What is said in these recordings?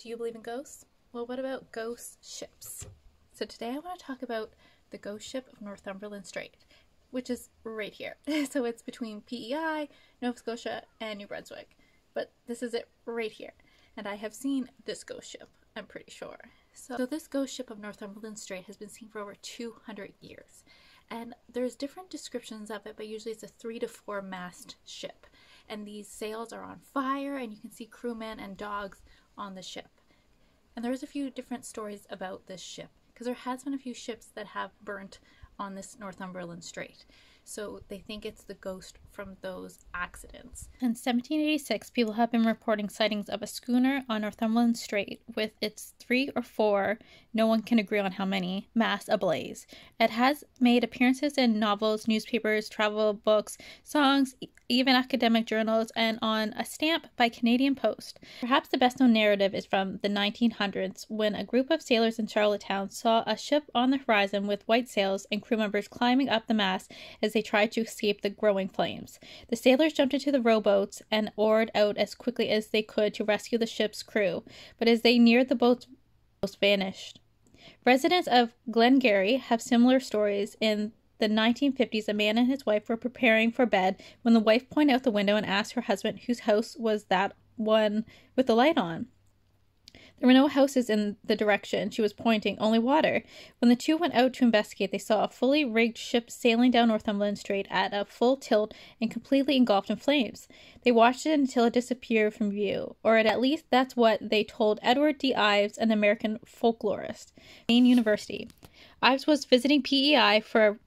Do you believe in ghosts? Well, what about ghost ships? So today I want to talk about the ghost ship of Northumberland Strait, which is right here. So it's between PEI, Nova Scotia, and New Brunswick. But this is it right here. And I have seen this ghost ship, I'm pretty sure. So this ghost ship of Northumberland Strait has been seen for over 200 years. And there's different descriptions of it, but usually it's a 3 to 4 mast ship. And these sails are on fire, and you can see crewmen and dogs on the ship. And there's a few different stories about this ship, because there has been a few ships that have burnt on this Northumberland Strait. So they think it's the ghost from those accidents. In 1786, people have been reporting sightings of a schooner on Northumberland Strait with its 3 or 4, no one can agree on how many, masts ablaze. It has made appearances in novels, newspapers, travel books, songs, even academic journals, and on a stamp by Canadian Post. Perhaps the best known narrative is from the 1900s, when a group of sailors in Charlottetown saw a ship on the horizon with white sails and crew members climbing up the mast as they tried to escape the growing flames. The sailors jumped into the rowboats and oared out as quickly as they could to rescue the ship's crew, but as they neared the boats vanished. Residents of Glengarry have similar stories. In the 1950s, a man and his wife were preparing for bed when the wife pointed out the window and asked her husband whose house was that one with the light on. There were no houses in the direction she was pointing, only water. When the two went out to investigate, they saw a fully rigged ship sailing down Northumberland Strait at a full tilt and completely engulfed in flames. They watched it until it disappeared from view, or at least that's what they told Edward D. Ives, an American folklorist, Maine University. Ives was visiting PEI for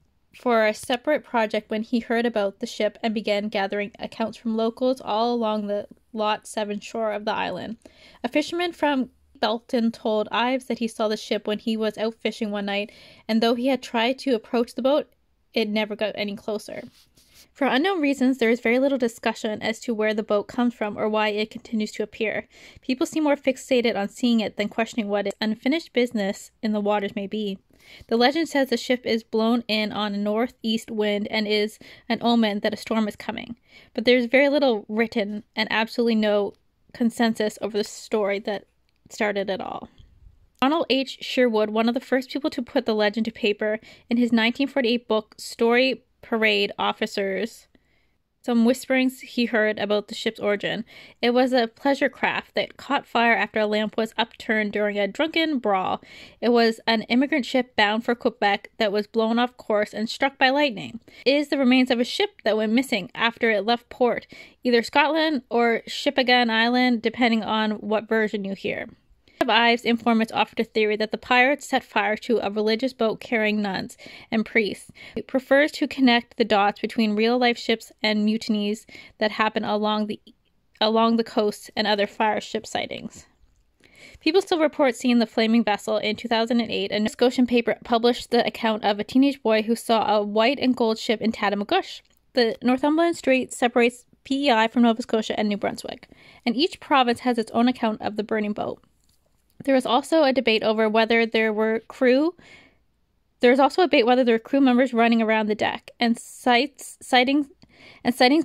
a separate project when he heard about the ship and began gathering accounts from locals all along the Lot 7 shore of the island. A fisherman from Belton told Ives that he saw the ship when he was out fishing one night, and though he had tried to approach the boat, it never got any closer. For unknown reasons, there is very little discussion as to where the boat comes from or why it continues to appear. People seem more fixated on seeing it than questioning what its unfinished business in the waters may be. The legend says the ship is blown in on a northeast wind and is an omen that a storm is coming. But there is very little written and absolutely no consensus over the story that started it all. Ronald H. Sherwood, one of the first people to put the legend to paper, in his 1948 book Story Parade Officers, some whisperings he heard about the ship's origin. It was a pleasure craft that caught fire after a lamp was upturned during a drunken brawl. It was an immigrant ship bound for Quebec that was blown off course and struck by lightning. It is the remains of a ship that went missing after it left port, either Scotland or Shippagan Island, depending on what version you hear. Ives' informants offered a theory that the pirates set fire to a religious boat carrying nuns and priests. It prefers to connect the dots between real-life ships and mutinies that happen along the coast and other fire ship sightings. People still report seeing the flaming vessel. In 2008, a Nova Scotian paper published the account of a teenage boy who saw a white and gold ship in Tatamagouche. The Northumberland Strait separates PEI from Nova Scotia and New Brunswick, and each province has its own account of the burning boat. There is also a debate over whether there were crew members running around the deck, and sightings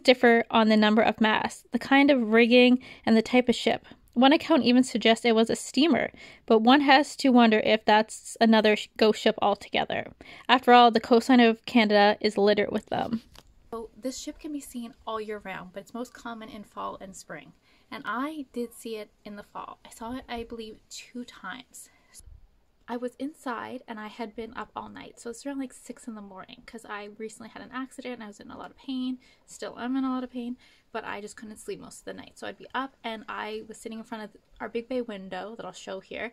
differ on the number of masts, the kind of rigging, and the type of ship. One account even suggests it was a steamer, but one has to wonder if that's another ghost ship altogether. After all, the coastline of Canada is littered with them. So this ship can be seen all year round, but it's most common in fall and spring. And I did see it in the fall. I saw it, I believe, 2 times. I was inside and I had been up all night. So it's around like 6 in the morning because I recently had an accident and I was in a lot of pain. Still am in a lot of pain, but I just couldn't sleep most of the night. So I'd be up and I was sitting in front of our big bay window that I'll show here.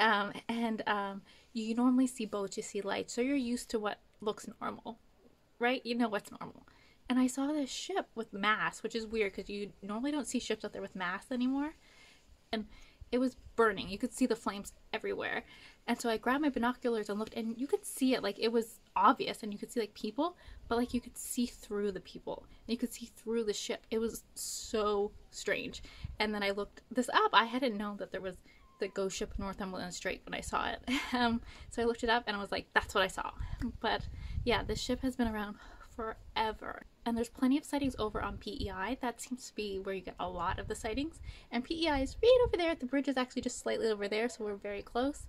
You normally see boats, you see lights. So you're used to what looks normal, right? You know what's normal. And I saw this ship with masts, which is weird because you normally don't see ships out there with masts anymore. And it was burning. You could see the flames everywhere. And so I grabbed my binoculars and looked, and you could see it. Like, it was obvious, and you could see, like, people, but, like, you could see through the people. And you could see through the ship. It was so strange. And then I looked this up. I hadn't known that there was the ghost ship Northumberland Strait when I saw it. So I looked it up, and I was like, that's what I saw. But, yeah, this ship has been around forever. And there's plenty of sightings over on PEI. That seems to be where you get a lot of the sightings. And PEI is right over there. The bridge is actually just slightly over there, so we're very close.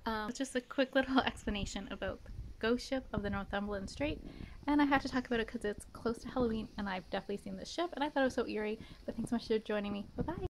It's just a quick little explanation about the ghost ship of the Northumberland Strait. And I had to talk about it because it's close to Halloween and I've definitely seen this ship and I thought it was so eerie. But thanks so much for joining me. Bye bye!